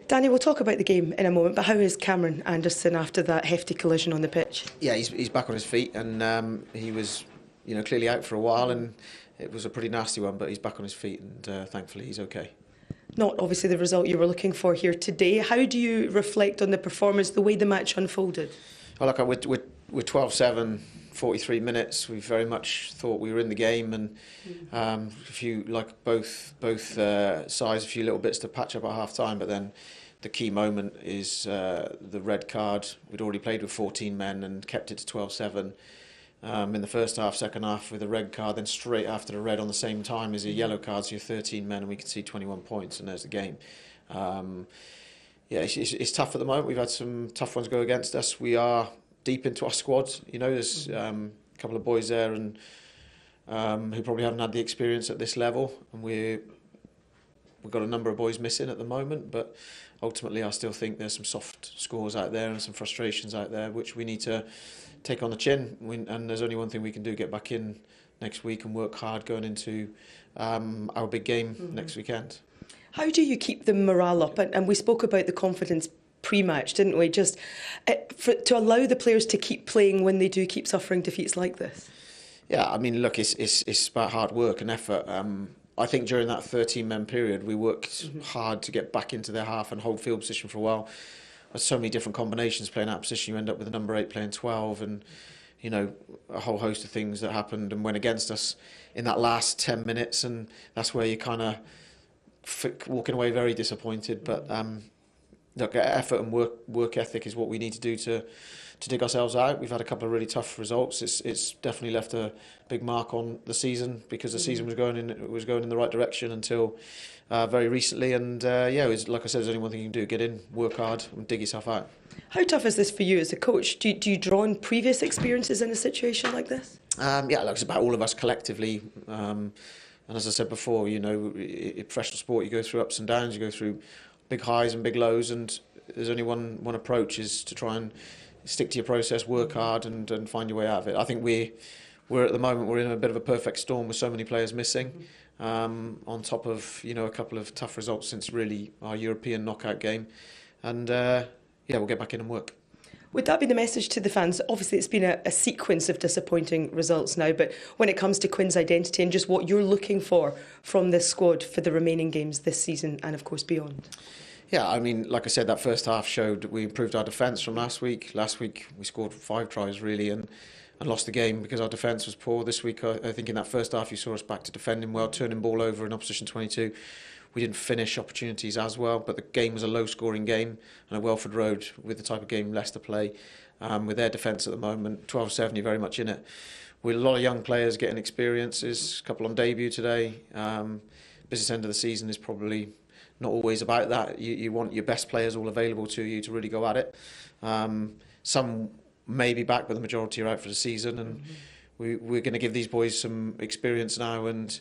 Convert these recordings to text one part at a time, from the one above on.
Danny, we'll talk about the game in a moment, but how is Cameron Anderson after that hefty collision on the pitch? Yeah, he's back on his feet, and he was, clearly out for a while, and it was a pretty nasty one, but he's back on his feet, and thankfully he's okay. Not obviously the result you were looking for here today. How do you reflect on the performance, the way the match unfolded? Well, look, we're 12-7, 43 minutes. We very much thought we were in the game, and both sides, a few little bits to patch up at half time, but then the key moment is the red card. We'd already played with 14 men and kept it to 12-7 in the first half, second half with a red card, then straight after the red on the same time is a yellow card, so you're 13 men and we can see 21 points and there's the game. It's tough at the moment. We've had some tough ones go against us. We are deep into our squad. There's a couple of boys there and who probably haven't had the experience at this level, and we've got a number of boys missing at the moment, but ultimately I still think there's some soft scores out there and some frustrations out there which we need to take on the chin, and there's only one thing we can do: get back in next week and work hard going into our big game next weekend. How do you keep the morale up? And we spoke about the confidence pre-match, didn't we? Just to allow the players to keep playing when they do keep suffering defeats like this. Yeah, I mean, look, it's about hard work and effort. I think during that 13-man period, we worked hard to get back into their half and hold field position for a while. There's so many different combinations playing that position. You end up with a number 8 playing 12, and a whole host of things that happened and went against us in that last 10 minutes, and that's where you kind of walking away very disappointed. But look, effort and work ethic is what we need to do to dig ourselves out. We've had a couple of really tough results. It's definitely left a big mark on the season, because the season was going in the right direction until very recently. And it was, like I said, there's only one thing you can do: get in, work hard, and dig yourself out. How tough is this for you as a coach? Do you draw on previous experiences in a situation like this? Look, it's about all of us collectively. And as I said before, in professional sport, you go through ups and downs, you go through big highs and big lows, and there's only one approach, is to try and stick to your process, work hard, and find your way out of it. I think we're at the moment, we're in a bit of a perfect storm with so many players missing, on top of a couple of tough results since really our European knockout game, and we'll get back in and work. Would that be the message to the fans? Obviously, it's been a sequence of disappointing results now, but when it comes to Quinn's identity and just what you're looking for from this squad for the remaining games this season and, of course, beyond? Yeah, I mean, like I said, that first half showed we improved our defence from last week. Last week, we scored 5 tries, really, and lost the game because our defence was poor. This week, I think in that first half, you saw us back to defending well, turning ball over in opposition 22. We didn't finish opportunities as well, but the game was a low-scoring game, and at Welford Road, with the type of game Leicester play, with their defence at the moment, 12-7, you're very much in it. With a lot of young players getting experiences, a couple on debut today. Business end of the season is probably not always about that. You want your best players all available to you to really go at it. Some may be back, but the majority are out for the season, and we're going to give these boys some experience now and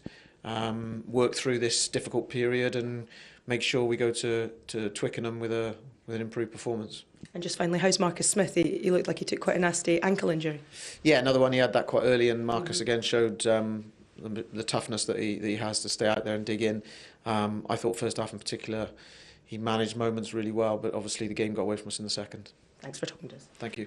work through this difficult period and make sure we go to Twickenham with an improved performance. And just finally, how's Marcus Smith? He looked like he took quite a nasty ankle injury. Yeah, another one. He had that quite early, and Marcus again showed the toughness that he has to stay out there and dig in. I thought first half in particular, he managed moments really well, but obviously the game got away from us in the second. Thanks for talking to us. Thank you.